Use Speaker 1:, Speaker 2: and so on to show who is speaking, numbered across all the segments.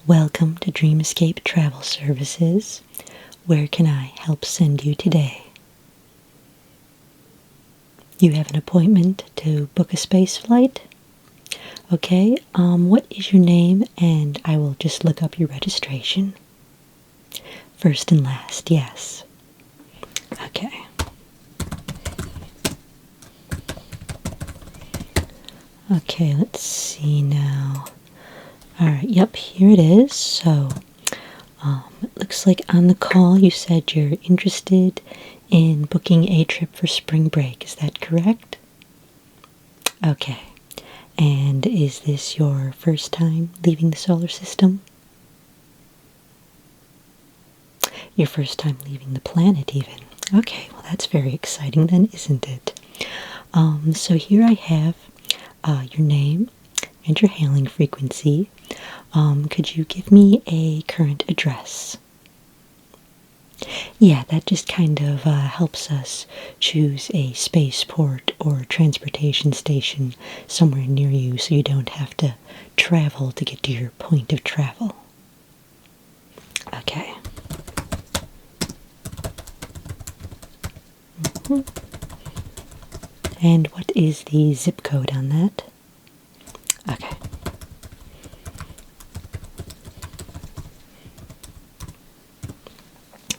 Speaker 1: Welcome to Dream Escape Travel Services. Where can I help send you today? You have an appointment to book a space flight? Okay, what is your name? And I will just look up your registration. First and last, yes. Okay. Okay, let's see now. Alright, yep, here it is. So, it looks like on the call you said you're interested in booking a trip for spring break. Is that correct? Okay. And is this your first time leaving the solar system? Your first time leaving the planet, even. Okay, well, that's very exciting then, isn't it? So here I have your name and your hailing frequency. Could you give me a current address? Yeah, that just kind of helps us choose a spaceport or transportation station somewhere near you so you don't have to travel to get to your point of travel. Okay. And what is the zip code on that? Okay.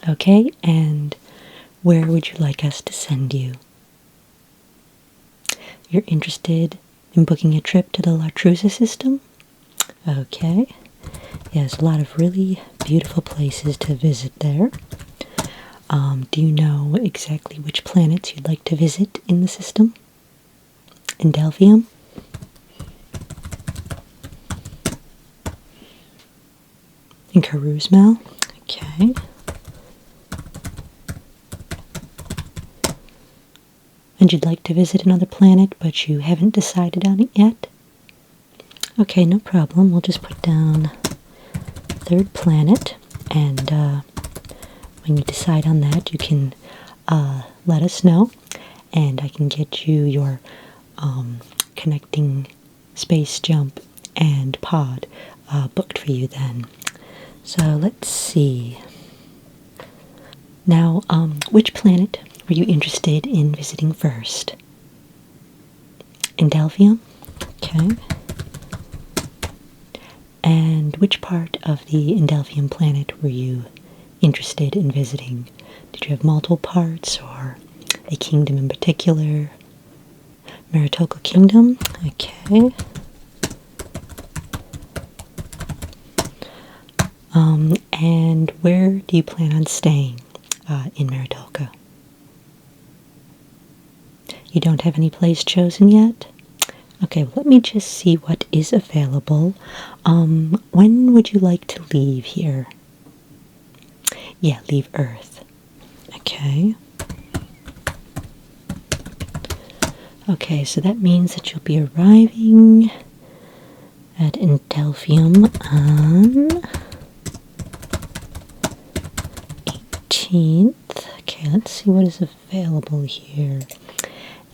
Speaker 1: Okay, and where would you like us to send you? You're interested in booking a trip to the La Trusa system? Okay. Yeah, there's a lot of really beautiful places to visit there. Do you know exactly which planets you'd like to visit in the system? In Delphium? In Karuzmal? Okay. And you'd like to visit another planet, but you haven't decided on it yet? Okay, no problem. We'll just put down third planet, and when you decide on that, you can let us know, and I can get you your connecting space jump and pod booked for you then. So let's see. Now, which planet were you interested in visiting first? In Delphium? Okay. And which part of the Indelphium planet were you interested in visiting? Did you have multiple parts or a kingdom in particular? Maritoka Kingdom? Okay. And where do you plan on staying in Maritoka? You don't have any place chosen yet? Okay, well, let me just see what is available. When would you like to leave here? Yeah, leave Earth. Okay. Okay, so that means that you'll be arriving at Indelphium on 18th. Okay, let's see what is available here.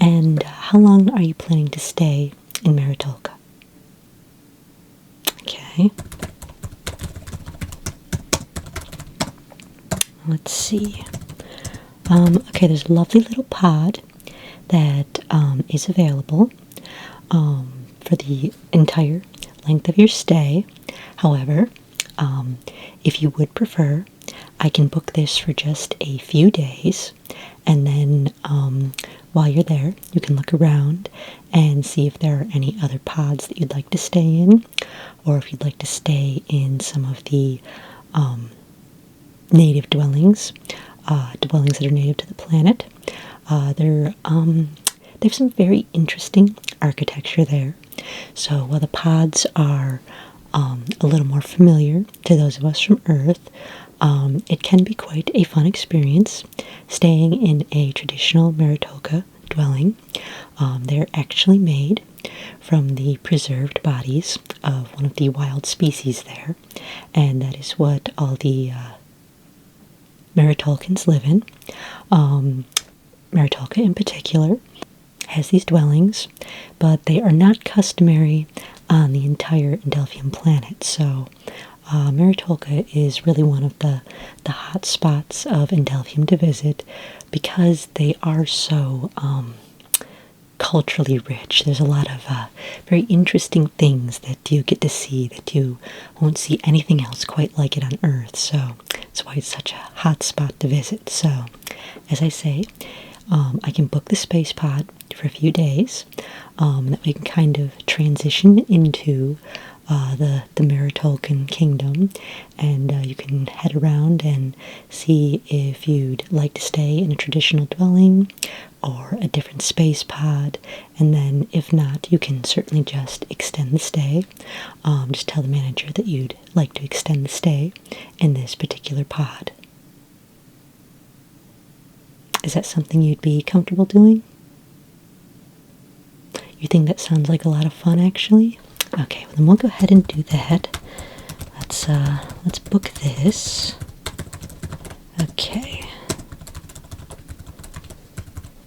Speaker 1: And how long are you planning to stay in Maritoka? Okay. Let's see. Okay, there's a lovely little pod that is available for the entire length of your stay. However, if you would prefer, I can book this for just a few days, and then while you're there, you can look around and see if there are any other pods that you'd like to stay in, or if you'd like to stay in some of the native dwellings that are native to the planet. They have some very interesting architecture there. So while the pods are a little more familiar to those of us from Earth, it can be quite a fun experience staying in a traditional Maritoka dwelling. They're actually made from the preserved bodies of one of the wild species there, and that is what all the Maritolkans live in. Maritoka in particular has these dwellings, but they are not customary on the entire Indelphium planet. So Maritolka is really one of the hot spots of Endelvium to visit because they are so culturally rich. There's a lot of very interesting things that you get to see that you won't see anything else quite like it on Earth. So that's why it's such a hot spot to visit. So, as I say, I can book the space pod for a few days. That we can kind of transition into the Maritolkan kingdom, and you can head around and see if you'd like to stay in a traditional dwelling or a different space pod, and then if not, you can certainly just extend the stay. Just tell the manager that you'd like to extend the stay in this particular pod. Is that something you'd be comfortable doing? You think that sounds like a lot of fun, actually? Okay, well then we'll go ahead and do that. Let's book this. Okay.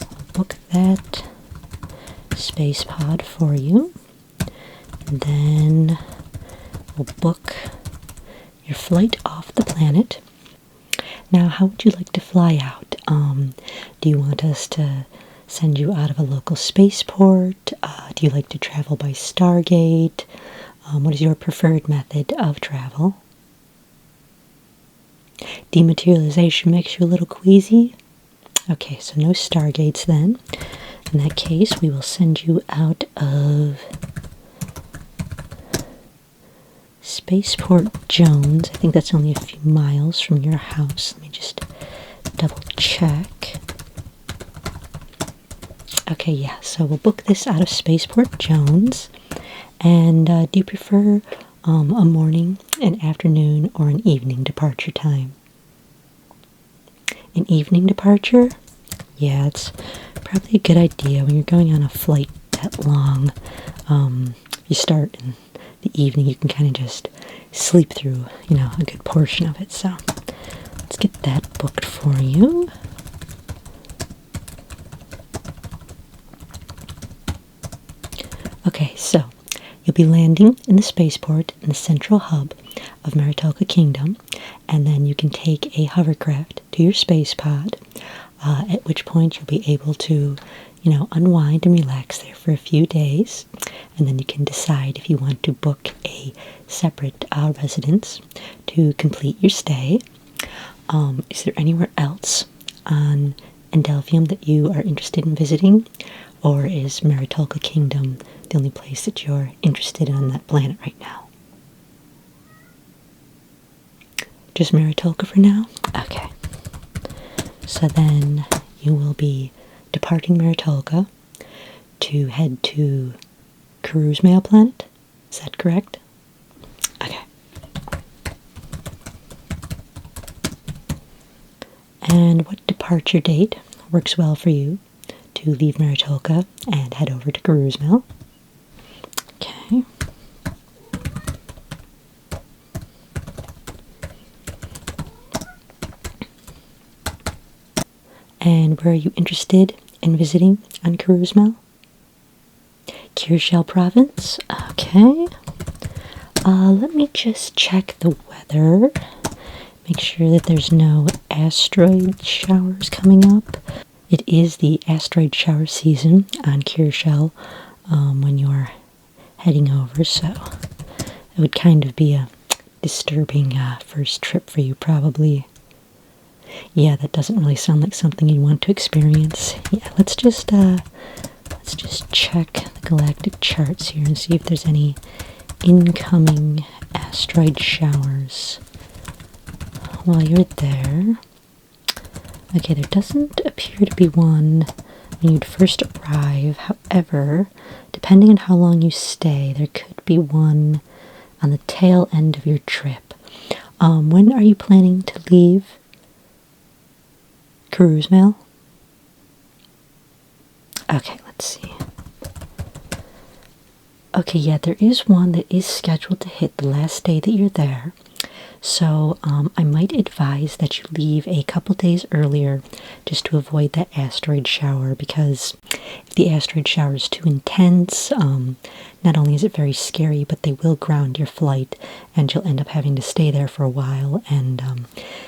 Speaker 1: I'll book that space pod for you. And then we'll book your flight off the planet. Now, how would you like to fly out? Do you want us to send you out of a local spaceport? Do you like to travel by Stargate? What is your preferred method of travel? Dematerialization makes you a little queasy? Okay, so no Stargates then. In that case, we will send you out of Spaceport Jones. I think that's only a few miles from your house. Let me just double check. Okay, yeah, so we'll book this out of Spaceport Jones. And do you prefer a morning, an afternoon, or an evening departure time? An evening departure? Yeah, it's probably a good idea when you're going on a flight that long. You start in the evening, you can kind of just sleep through, a good portion of it. So let's get that booked for you. Okay, so you'll be landing in the spaceport in the central hub of Maritolka Kingdom, and then you can take a hovercraft to your space pod, at which point you'll be able to, unwind and relax there for a few days, and then you can decide if you want to book a separate residence to complete your stay. Is there anywhere else on Endelvium that you are interested in visiting, or is Maritolka Kingdom the only place that you're interested in on that planet right now? Just Maritolka for now? Okay. So then you will be departing Maritolka to head to Cruise Mail Planet. Is that correct? Okay. And what departure date works well for you to leave Maritolka and head over to Cruise-Mail? Okay. And where are you interested in visiting on Cruise-Mail? Kirshel Province? Okay. Let me just check the weather. Make sure that there's no asteroid showers coming up. It is the asteroid shower season on Kirshel when you're heading over, so it would kind of be a disturbing first trip for you, probably. Yeah, that doesn't really sound like something you want to experience. Yeah, let's just check the galactic charts here and see if there's any incoming asteroid showers while you're there. Okay, there doesn't appear to be one when you'd first arrive. However, depending on how long you stay, there could be one on the tail end of your trip. When are you planning to leave Cruise-Mail? Okay, let's see. Okay, yeah, there is one that is scheduled to hit the last day that you're there. So I might advise that you leave a couple days earlier just to avoid that asteroid shower, because if the asteroid shower is too intense, not only is it very scary, but they will ground your flight and you'll end up having to stay there for a while. And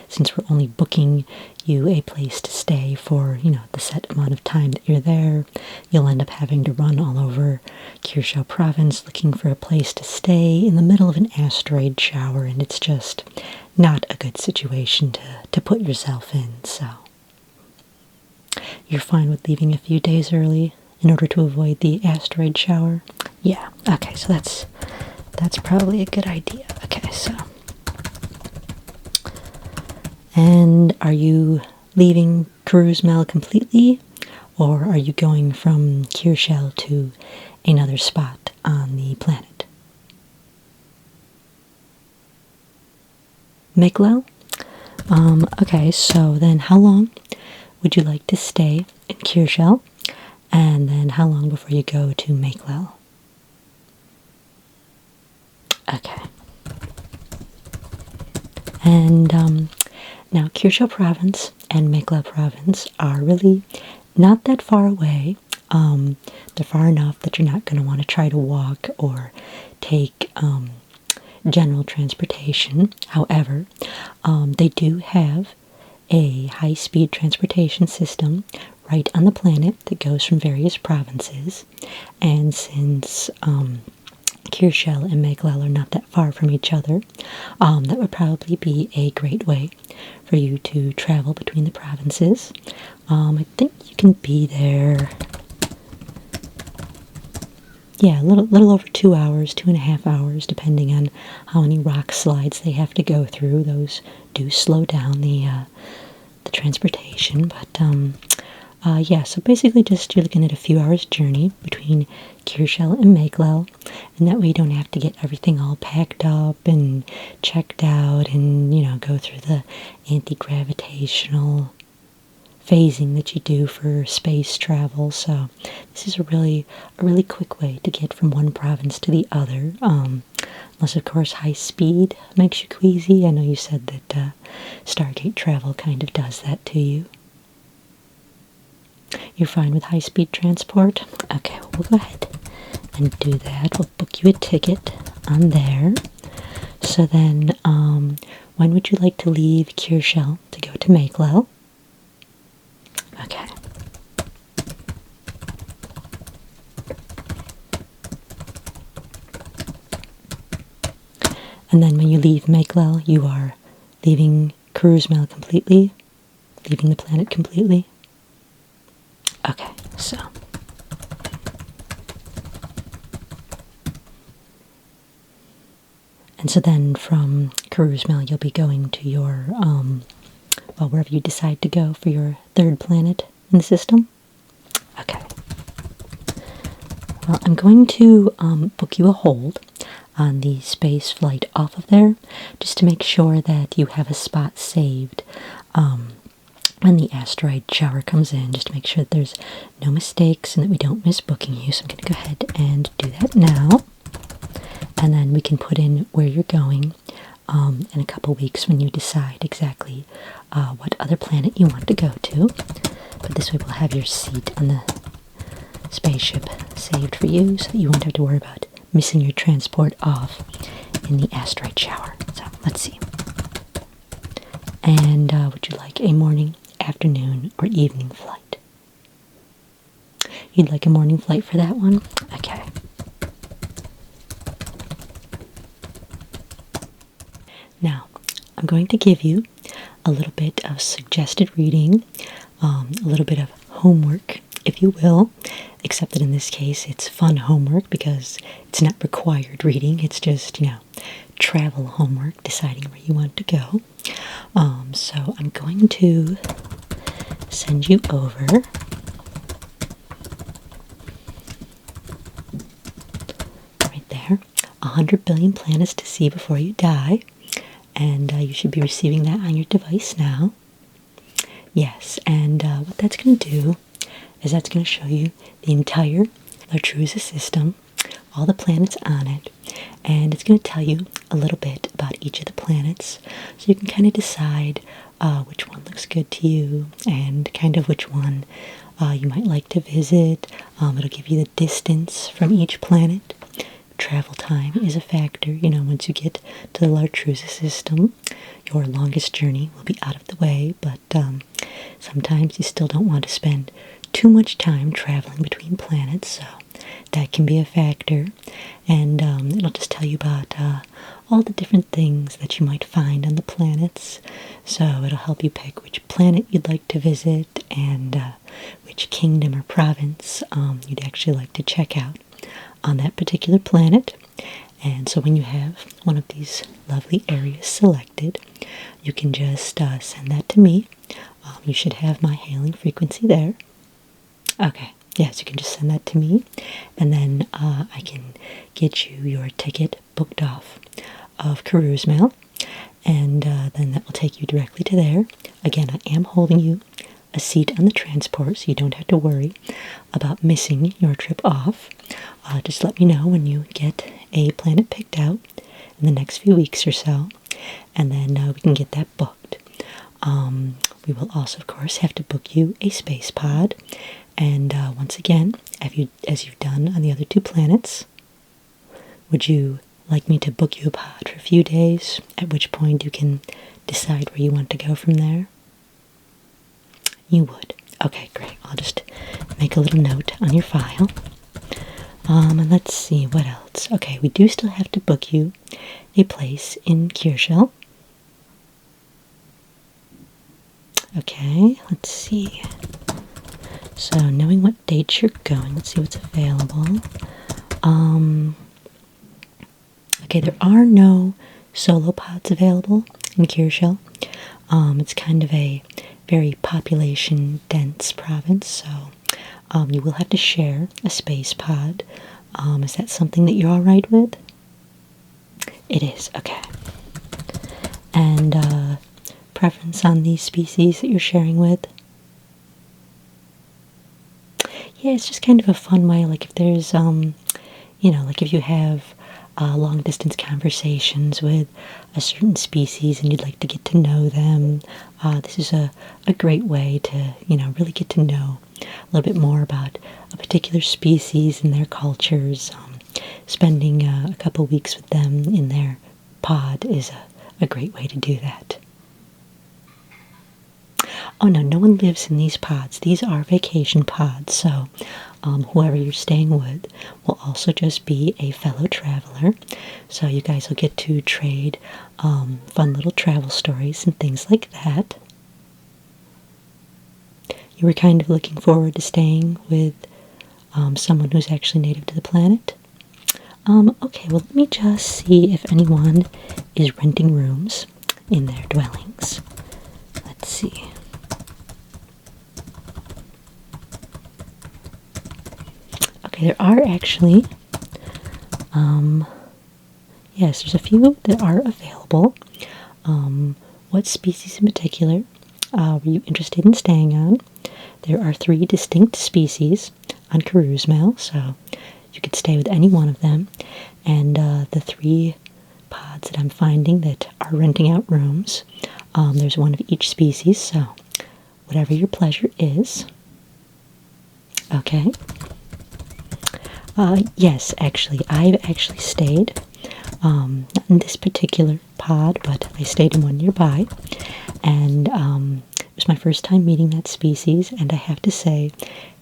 Speaker 1: since we're only booking you a place to stay for, the set amount of time that you're there, you'll end up having to run all over Kyushu province looking for a place to stay in the middle of an asteroid shower, and it's just not a good situation to put yourself in. So you're fine with leaving a few days early in order to avoid the asteroid shower? Yeah, okay, so that's probably a good idea. Okay, so. And are you leaving Kuruzmel completely, or are you going from Kirshel to another spot on the planet? Meglel? Okay, so then how long would you like to stay in Kirshel? And then how long before you go to Meglel? Okay. And now Kyushu province and Meglel province are really not that far away. They're far enough that you're not going to want to try to walk or take general transportation. However, they do have a high-speed transportation system right on the planet that goes from various provinces. And since Kirshel and Meglel are not that far from each other, that would probably be a great way for you to travel between the provinces. I think you can be there, yeah, a little over 2 hours, 2.5 hours, depending on how many rock slides they have to go through. Those do slow down the transportation, but yeah, so basically just you're looking at a few hours journey between Kirshel and Meglel, and that way you don't have to get everything all packed up and checked out and, go through the anti-gravitational phasing that you do for space travel. So this is a really quick way to get from one province to the other, unless of course high speed makes you queasy. I know you said that Stargate travel kind of does that to you. You're fine with high-speed transport? Okay, well, we'll go ahead and do that. We'll book you a ticket on there. So then, when would you like to leave Kirshel to go to Meglel? Okay. And then when you leave Meglel, you are leaving Kuruzmel completely? Leaving the planet completely? Okay, so. And so then from Kuruzmel, you'll be going to your, well, wherever you decide to go for your third planet in the system? Okay. Well, I'm going to book you a hold on the space flight off of there, just to make sure that you have a spot saved when the asteroid shower comes in, just to make sure that there's no mistakes and that we don't miss booking you. So I'm going to go ahead and do that now. And then we can put in where you're going in a couple weeks when you decide exactly what other planet you want to go to. But this way we'll have your seat on the spaceship saved for you, so that you won't have to worry about missing your transport off in the asteroid shower. So let's see. And would you like a morning, afternoon, or evening flight? You'd like a morning flight for that one? Okay. Now, I'm going to give you a little bit of suggested reading, a little bit of homework, if you will, except that in this case it's fun homework because it's not required reading. It's just, travel homework, deciding where you want to go. So I'm going to send you over right there, 100 billion planets to see before you die. And you should be receiving that on your device now. Yes, and what that's going to do is that's going to show you the entire La Truza system all the planets on it, and it's going to tell you a little bit about each of the planets, so you can kind of decide which one looks good to you and kind of which one you might like to visit. It'll give you the distance from each planet. Travel time is a factor. You know, once you get to the Lartruza system, your longest journey will be out of the way, but sometimes you still don't want to spend too much time traveling between planets, so that can be a factor. And it'll just tell you about all the different things that you might find on the planets, so it'll help you pick which planet you'd like to visit and which kingdom or province you'd actually like to check out on that particular planet. And so when you have one of these lovely areas selected, you can just send that to me. You should have my hailing frequency there. Okay, yes, you can just send that to me, and then I can get you your ticket booked off of Cruise Mail, and then that will take you directly to there. Again, I am holding you a seat on the transport, so you don't have to worry about missing your trip off. Just let me know when you get a planet picked out in the next few weeks or so, and then we can get that booked. We will also, of course, have to book you a space pod, and once again, as you've done on the other 2 planets, would you like me to book you a pod for a few days, at which point you can decide where you want to go from there? You would. Okay, great. I'll just make a little note on your file. And let's see, what else? Okay, we do still have to book you a place in Kirschel. Okay, let's see. So, knowing what dates you're going, let's see what's available. Okay, there are no solo pods available in Kirschel. It's kind of a very population-dense province, so you will have to share a space pod. Is that something that you're alright with? It is, okay. And preference on these species that you're sharing with? Yeah, it's just kind of a fun way, like if there's, like if you have long-distance conversations with a certain species and you'd like to get to know them, this is a great way to, really get to know a little bit more about a particular species and their cultures. Spending a couple weeks with them in their pod is a great way to do that. Oh no one lives in these pods. These are vacation pods, so whoever you're staying with will also just be a fellow traveler. So you guys will get to trade fun little travel stories and things like that. You were kind of looking forward to staying with someone who's actually native to the planet? Okay, well let me just see if anyone is renting rooms in their dwellings. Let's see. Okay, there are actually, yes, there's a few that are available. What species in particular were you interested in staying on? There are 3 distinct species on Cruise Mail, so you could stay with any one of them. And the 3 pods that I'm finding that are renting out rooms, there's one of each species, so whatever your pleasure is. Okay. Yes, actually, I've actually stayed, not in this particular pod, but I stayed in one nearby, and it was my first time meeting that species, and I have to say,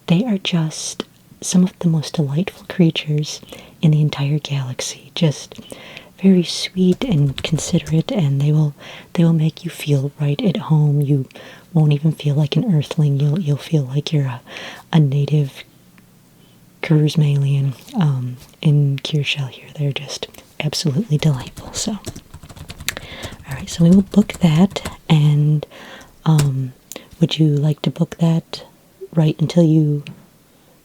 Speaker 1: they are just some of the most delightful creatures in the entire galaxy. Just very sweet and considerate, and they will make you feel right at home. You won't even feel like an earthling. You'll feel like you're a native Cruise Malian in Kirschel here. They're just absolutely delightful. So, alright, so we will book that, and would you like to book that right until you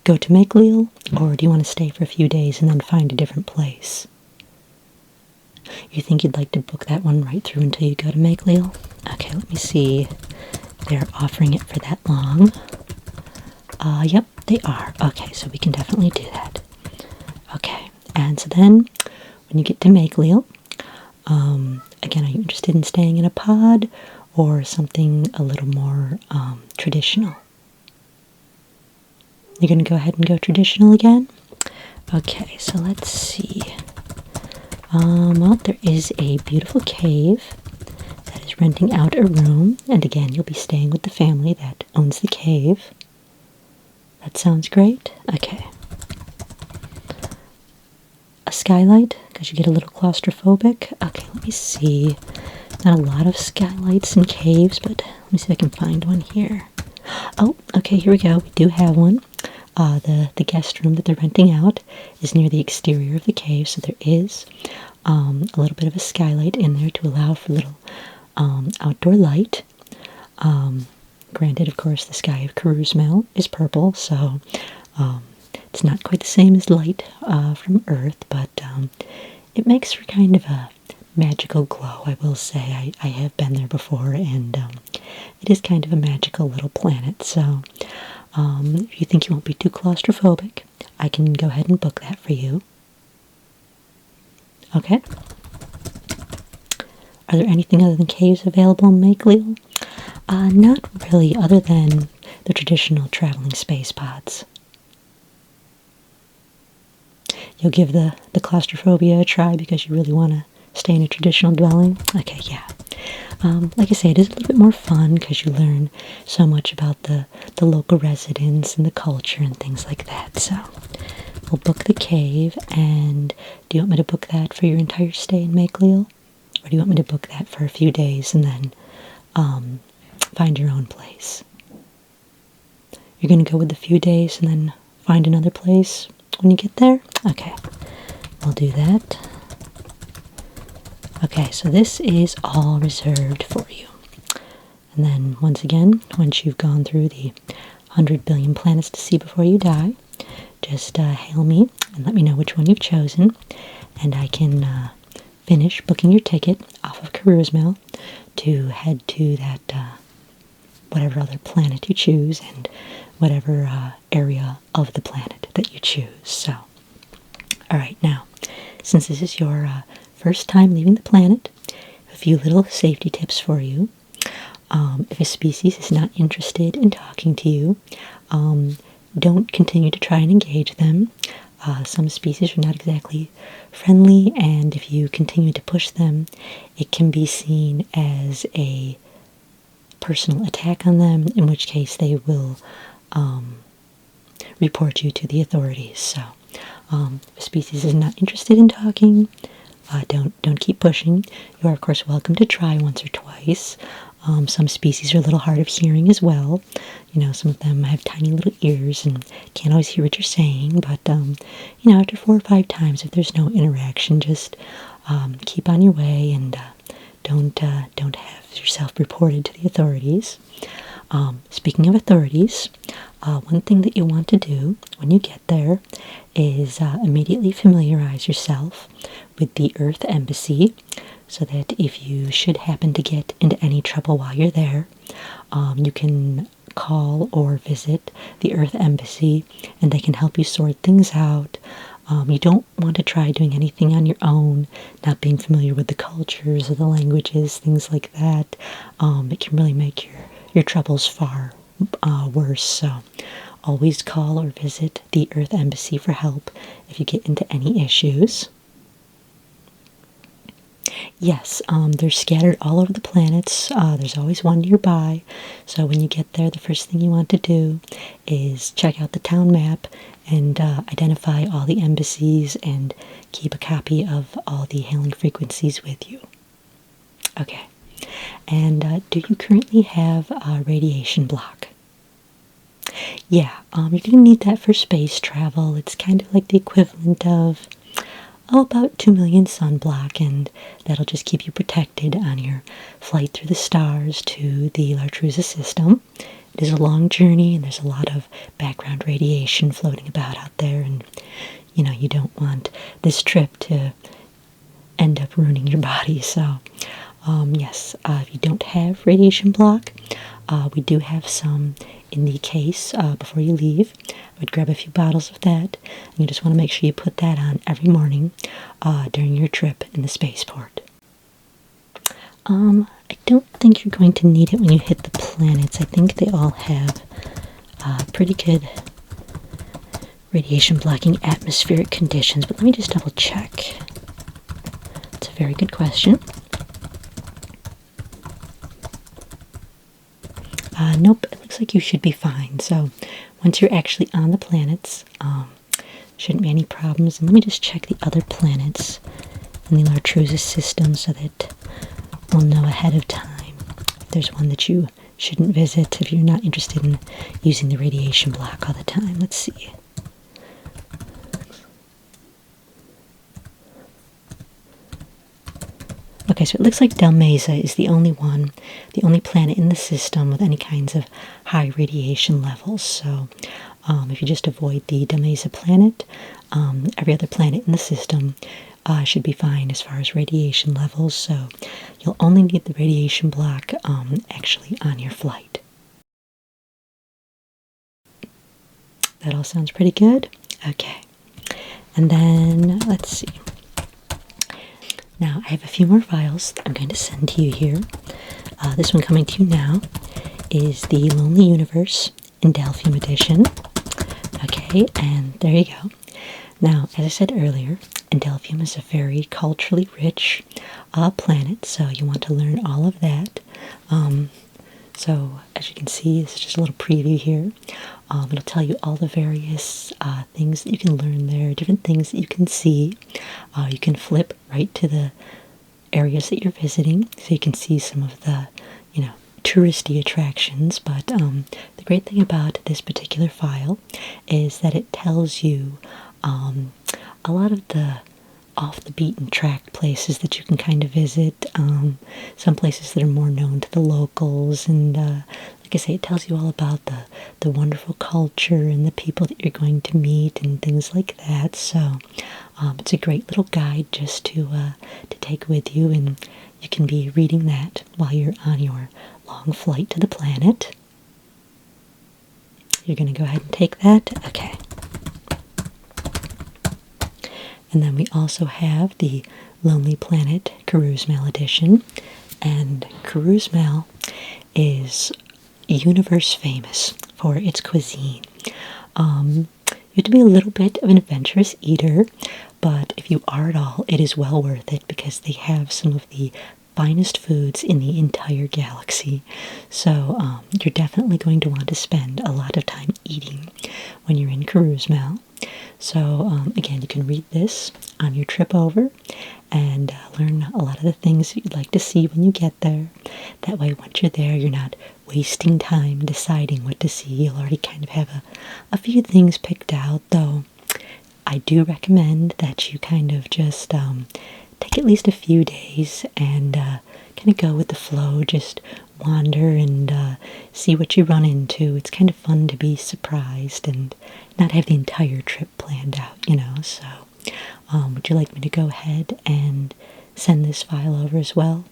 Speaker 1: go to Meglil, or do you want to stay for a few days and then find a different place? You think you'd like to book that one right through until you go to Meglil? Okay, let me see. They're offering it for that long. Yep, they are. Okay, so we can definitely do that. Okay, And so then, when you get to Meglio, again, are you interested in staying in a pod or something a little more traditional? You're going to go ahead and go traditional again? Okay, so let's see. Well, there is a beautiful cave that is renting out a room, and again, you'll be staying with the family that owns the cave. That sounds great. Okay. A skylight, because you get a little claustrophobic. Okay, let me see. Not a lot of skylights in caves, but let me see if I can find one here. Oh, okay, here we go. We do have one. The guest room that they're renting out is near the exterior of the cave, so there is a little bit of a skylight in there to allow for a little outdoor light. Granted, of course, the sky of Karuzmel is purple, so it's not quite the same as light from Earth, but it makes for kind of a magical glow, I will say. I have been there before, and it is kind of a magical little planet, so if you think you won't be too claustrophobic, I can go ahead and book that for you. Okay. Are there anything other than caves available in Meglio? Not really, other than the traditional traveling space pods. You'll give the claustrophobia a try because you really want to stay in a traditional dwelling? Okay, yeah. Like I say, it is a little bit more fun because you learn so much about the local residents and the culture and things like that. So we'll book the cave, and do you want me to book that for your entire stay in Meglio? Or do you want me to book that for a few days and then find your own place? You're going to go with the few days and then find another place when you get there? Okay, we'll do that. Okay, so this is all reserved for you. And then, once again, once you've gone through the 100 billion planets to see before you die, just hail me and let me know which one you've chosen, and I can finish booking your ticket off of Karuzmel to head to that whatever other planet you choose and whatever area of the planet that you choose. So, alright, now, since this is your first time leaving the planet, a few little safety tips for you. If a species is not interested in talking to you, don't continue to try and engage them. Some species are not exactly friendly, and if you continue to push them, it can be seen as a personal attack on them, in which case they will report you to the authorities. So, if a species is not interested in talking, don't keep pushing. You are, of course, welcome to try once or twice. Some species are a little hard of hearing as well. You know, some of them have tiny little ears and can't always hear what you're saying. But, you know, after 4 or 5 times, if there's no interaction, just keep on your way and don't have yourself reported to the authorities. Speaking of authorities, one thing that you want to do when you get there is immediately familiarize yourself with the Earth Embassy, so that if you should happen to get into any trouble while you're there, you can call or visit the Earth Embassy and they can help you sort things out. You don't want to try doing anything on your own, not being familiar with the cultures or the languages, things like that. It can really make your troubles far worse. So always call or visit the Earth Embassy for help if you get into any issues. Yes, they're scattered all over the planets. There's always one nearby. So when you get there, the first thing you want to do is check out the town map and identify all the embassies and keep a copy of all the hailing frequencies with you. Okay. And do you currently have a radiation block? Yeah, you're going to need that for space travel. It's kind of like the equivalent of about 2 million sunblock, and that'll just keep you protected on your flight through the stars to the Lartruza system. It is a long journey, and there's a lot of background radiation floating about out there, and you know, you don't want this trip to end up ruining your body. So, yes, if you don't have radiation block, we do have some in the case before you leave. I would grab a few bottles of that, and you just want to make sure you put that on every morning during your trip in the spaceport. I don't think you're going to need it when you hit the planets. I think they all have pretty good radiation blocking atmospheric conditions, but let me just double check. It's a very good question. Nope, it looks like you should be fine. So once you're actually on the planets, shouldn't be any problems. And let me just check the other planets in the Lartrusis system so that we'll know ahead of time if there's one that you shouldn't visit if you're not interested in using the radiation block all the time. Let's see. Okay, so it looks like Dalmeza is the only planet in the system with any kinds of high radiation levels. So if you just avoid the Dalmeza planet, every other planet in the system should be fine as far as radiation levels. So you'll only need the radiation block actually on your flight. That all sounds pretty good? Okay. And then, let's see. Now, I have a few more files that I'm going to send to you here. This one coming to you now is the Lonely Universe Indelphium edition. Okay, and there you go. Now, as I said earlier, Indelphium is a very culturally rich planet, so you want to learn all of that. So, as you can see, this is just a little preview here. It'll tell you all the various things that you can learn there, different things that you can see. You can flip right to the areas that you're visiting, so you can see some of the, touristy attractions. But the great thing about this particular file is that it tells you a lot of the off-the-beaten-track places that you can kind of visit, some places that are more known to the locals, and like I say, it tells you all about the wonderful culture and the people that you're going to meet and things like that. So it's a great little guide just to take with you, and you can be reading that while you're on your long flight to the planet. You're going to go ahead and take that? Okay. And then we also have the Lonely Planet Carousel edition. And Carousel is universe famous for its cuisine. You have to be a little bit of an adventurous eater, but if you are at all, it is well worth it because they have some of the finest foods in the entire galaxy. So you're definitely going to want to spend a lot of time eating when you're in Carousel. So again, you can read this on your trip over and learn a lot of the things that you'd like to see when you get there. That way, once you're there, you're not wasting time deciding what to see. You'll already kind of have a few things picked out, though I do recommend that you kind of just take at least a few days and kind of go with the flow, just wander and see what you run into. It's kind of fun to be surprised and not have the entire trip planned out, So would you like me to go ahead and send this file over as well?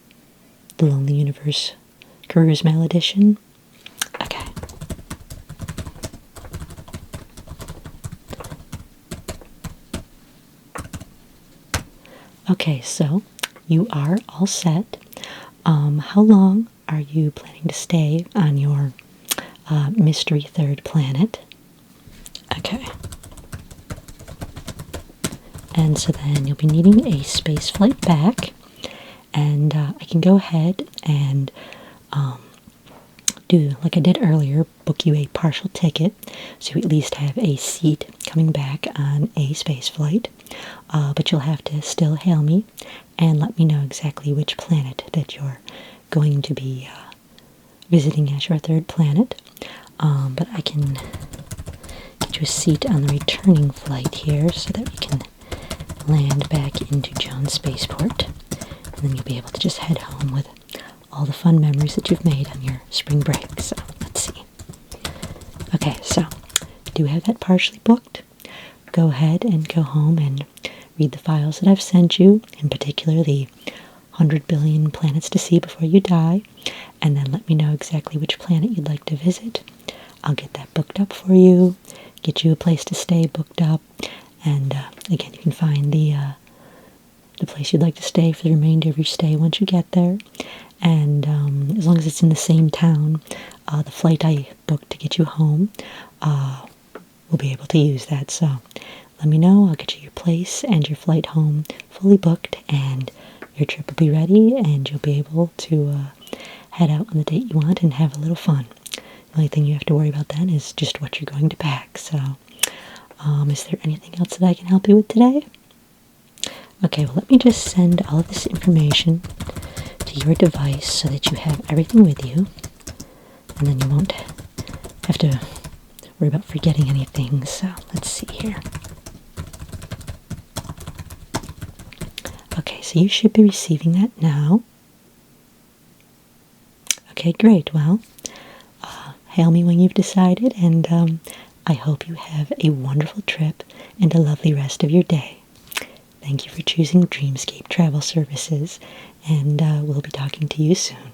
Speaker 1: The Lonely Universe Carousel edition? Okay. Okay, so you are all set. How long are you planning to stay on your mystery third planet? Okay. And so then you'll be needing a space flight back, and I can go ahead and do like I did earlier, book you a partial ticket, so you at least have a seat coming back on a space flight. But you'll have to still hail me and let me know exactly which planet that you're going to be visiting as your third planet. But I can get you a seat on the returning flight here so that we can land back into Jones Spaceport. And then you'll be able to just head home with all the fun memories that you've made on your spring break. So, let's see. Okay, so, do have that partially booked. Go ahead and go home and read the files that I've sent you, in particular the 100 billion planets to see before you die, and then let me know exactly which planet you'd like to visit. I'll get that booked up for you, get you a place to stay booked up, and again, you can find the place you'd like to stay for the remainder of your stay once you get there. And as long as it's in the same town, the flight I booked to get you home, we'll be able to use that. So let me know. I'll get you your place and your flight home fully booked, and your trip will be ready, and you'll be able to head out on the date you want and have a little fun. The only thing you have to worry about then is just what you're going to pack. So, is there anything else that I can help you with today? Okay, well, let me just send all of this information to your device so that you have everything with you, and then you won't have to worry about forgetting anything. So, let's see here. Okay, so you should be receiving that now. Okay, great. Well, hail me when you've decided, and I hope you have a wonderful trip and a lovely rest of your day. Thank you for choosing Dreamscape Travel Services, and we'll be talking to you soon.